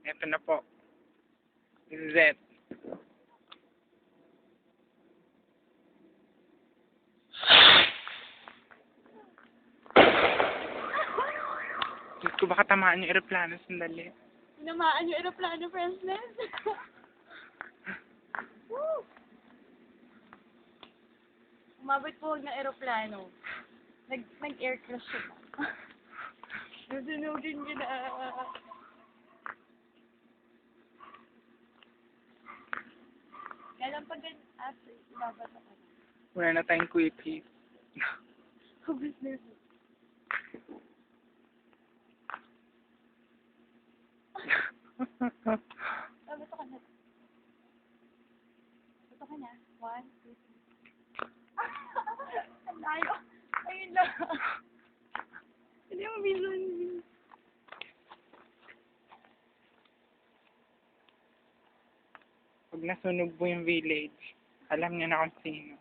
Ito na po. This is it. Diyos ko, baka tamaan yung aeroplano. Sandali. Tinamaan yung aeroplano, Princess. Woo! Umabot po ng aeroplano. Nag-air crash siya ba? Nasunugin niya na. Kailan pag after, ibabato ka na. Wala na tayong quickie. Hubis na yun. Bato ka na. Bato ka na. 1, 2, 3. Ang layo. Ayun na. Hindi mo bilang. Pag nasunog po yung village, alam niyo na kung sino.